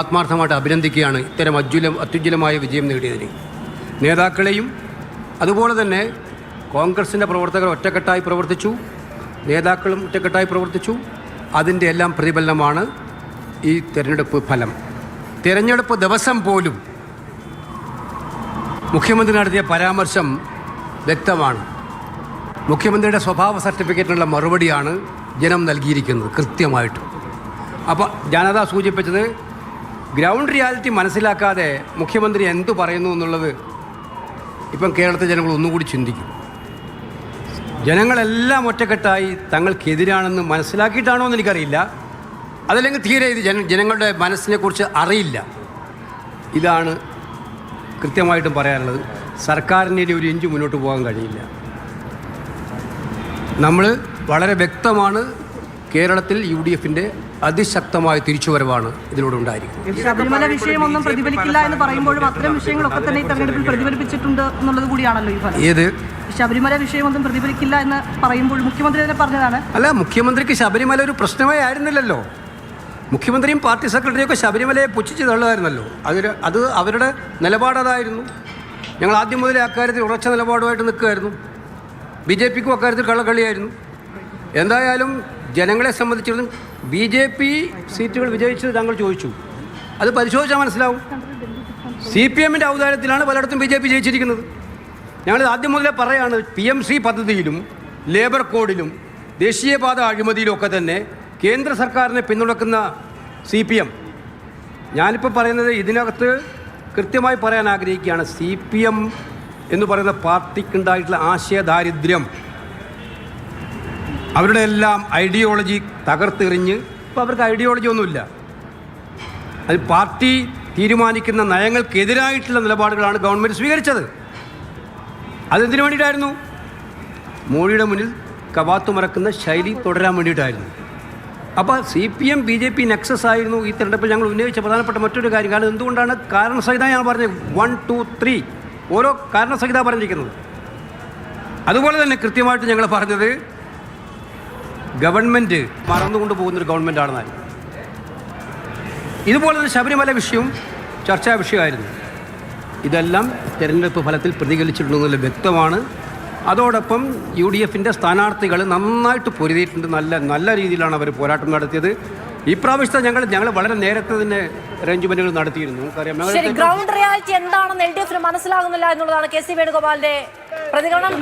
ആത്മാർത്ഥമായിട്ട് അഭിനന്ദിക്കുകയാണ് ഇത്തരം അത്യുജ്വലമായ വിജയം നേടിയതിന് നേതാക്കളെയും. അതുപോലെ തന്നെ കോൺഗ്രസിൻ്റെ പ്രവർത്തകർ ഒറ്റക്കെട്ടായി പ്രവർത്തിച്ചു, നേതാക്കളും ഒറ്റക്കെട്ടായി പ്രവർത്തിച്ചു. അതിൻ്റെ എല്ലാം പ്രതിഫലനമാണ് ഈ തിരഞ്ഞെടുപ്പ് ഫലം. തിരഞ്ഞെടുപ്പ് ദിവസം പോലും മുഖ്യമന്ത്രി നടത്തിയ പരാമർശം വ്യക്തമാണ്. മുഖ്യമന്ത്രിയുടെ സ്വഭാവ സർട്ടിഫിക്കറ്റിനുള്ള മറുപടിയാണ് ജനം നൽകിയിരിക്കുന്നത് കൃത്യമായിട്ട്. അപ്പോൾ ജനത സൂചിപ്പിച്ചത് ഗ്രൗണ്ട് റിയാലിറ്റി മനസ്സിലാക്കാതെ മുഖ്യമന്ത്രി എന്തു പറയുന്നു എന്നുള്ളത് ഇപ്പം കേരളത്തിലെ ജനങ്ങൾ ഒന്നുകൂടി ചിന്തിക്കും. ജനങ്ങളെല്ലാം ഒറ്റക്കെട്ടായി തങ്ങൾക്കെതിരാണെന്ന് മനസ്സിലാക്കിയിട്ടാണോ എന്ന് എനിക്കറിയില്ല. അതല്ലെങ്കിൽ തീരെ ഇത് ജനങ്ങളുടെ മനസ്സിനെക്കുറിച്ച് അറിയില്ല. ഇതാണ് കൃത്യമായിട്ടും പറയാനുള്ളത്. സർക്കാരിൻ്റെ ഒരു ഇഞ്ച് മുന്നോട്ട് പോകാൻ കഴിയില്ല. നമ്മൾ വളരെ വ്യക്തമാണ്, കേരളത്തിൽ UDFൻ്റെ അതിശക്തമായ തിരിച്ചുവരവാണ് ഇതിലൂടെ ഉണ്ടായിരിക്കുന്നത്. ശബരിമല വിഷയമൊന്നും പ്രതിഫലിക്കില്ല എന്ന് പറയുമ്പോഴും അത്തരം വിഷയങ്ങളൊക്കെ തന്നെ ഈ തെരഞ്ഞെടുപ്പിൽ പ്രതിഫലിപ്പിച്ചിട്ടുണ്ട് എന്നുള്ളത് കൂടിയാണല്ലോ ഈ ഫലം. ഏത് ശബരിമല വിഷയമൊന്നും പ്രതിഫലിക്കില്ല എന്ന് പറയുമ്പോൾ മുഖ്യമന്ത്രി തന്നെ പറഞ്ഞതാണ്. അല്ല, മുഖ്യമന്ത്രിക്ക് ശബരിമല ഒരു പ്രശ്നമേ ആയിരുന്നില്ലല്ലോ. മുഖ്യമന്ത്രിയും പാർട്ടി സെക്രട്ടറിയൊക്കെ ശബരിമലയെ പുച്ഛിച്ച് തള്ളുമായിരുന്നല്ലോ. അത് അവരുടെ നിലപാടതായിരുന്നു. ഞങ്ങൾ ആദ്യം മുതലേ അക്കാര്യത്തിൽ ഉറച്ച നിലപാടുമായിട്ട് നിൽക്കുമായിരുന്നു. BJPക്കും അക്കാര്യത്തിൽ കള്ളക്കളിയായിരുന്നു. എന്തായാലും ജനങ്ങളെ സംബന്ധിച്ചിടത്തോളം BJP സീറ്റുകൾ വിജയിച്ചത് താങ്കൾ ചോദിച്ചു. അത് പരിശോധിച്ചാൽ മനസ്സിലാവും. CPMൻ്റെ ഔദാര്യത്തിലാണ് പലയിടത്തും BJP ജയിച്ചിരിക്കുന്നത്. ഞങ്ങൾ ആദ്യം മുതലേ പറയാണ്, PMC പദ്ധതിയിലും ലേബർ കോഡിലും ദേശീയപാത അഴിമതിയിലുമൊക്കെ തന്നെ കേന്ദ്ര സർക്കാരിനെ പിന്തുണക്കുന്ന CPM. ഞാനിപ്പോൾ പറയുന്നത് ഇതിനകത്ത് കൃത്യമായി പറയാൻ ആഗ്രഹിക്കുകയാണ്. CPM എന്ന് പറയുന്ന പാർട്ടിക്കുണ്ടായിട്ടുള്ള ആശയദാരിദ്ര്യം, അവരുടെ എല്ലാം ഐഡിയോളജി തകർത്തെറിഞ്ഞ് ഇപ്പോൾ അവർക്ക് ഐഡിയോളജി ഒന്നുമില്ല. അത് പാർട്ടി തീരുമാനിക്കുന്ന നയങ്ങൾക്കെതിരായിട്ടുള്ള നിലപാടുകളാണ് ഗവൺമെൻറ് സ്വീകരിച്ചത്. അതെന്തിനു വേണ്ടിയിട്ടായിരുന്നു? മോഡിയുടെ മുന്നിൽ കവാത്തു മറക്കുന്ന ശൈലി തുടരാൻ വേണ്ടിയിട്ടായിരുന്നു. അപ്പോൾ CPM BJP നെക്സസ് ആയിരുന്നു ഈ തെരഞ്ഞെടുപ്പിൽ ഞങ്ങൾ ഉന്നയിച്ച പ്രധാനപ്പെട്ട മറ്റൊരു കാര്യം. കാരണം എന്തുകൊണ്ടാണ് കാരണസഹിത ഞാൻ പറഞ്ഞത് 1, 2, 3 ഓരോ കാരണസഹിത പറഞ്ഞിരിക്കുന്നത്. അതുപോലെ തന്നെ കൃത്യമായിട്ട് ഞങ്ങൾ പറഞ്ഞത് ഗവൺമെൻറ് മറന്നുകൊണ്ട് പോകുന്നൊരു ഗവൺമെൻറ്റാണെന്നായിരുന്നു. ഇതുപോലെ തന്നെ ശബരിമല വിഷയവും ചർച്ചാ വിഷയമായിരുന്നു. ഇതെല്ലാം തെരഞ്ഞെടുപ്പ് ഫലത്തിൽ പ്രതിഫലിച്ചിട്ടുണ്ടെന്നുള്ള വ്യക്തമാണ്. അതോടൊപ്പം UDFൻ്റെ സ്ഥാനാർത്ഥികൾ നന്നായിട്ട് പൊരുതിയിട്ടുണ്ട്. നല്ല രീതിയിലാണ് അവർ പോരാട്ടം നടത്തിയത്. ഇപ്രാവശ്യത്തെ ഞങ്ങൾ വളരെ നേരത്തെ തന്നെ അറേഞ്ച്മെന്റുകൾ നടത്തിയിരുന്നു. ഗ്രൗണ്ട് റിയാലിറ്റി എന്താണെന്ന് LDF മനസ്സിലാകുന്നില്ല എന്നുള്ളതാണ് KC വേണുഗോപാലിന്റെ പ്രതികരണം.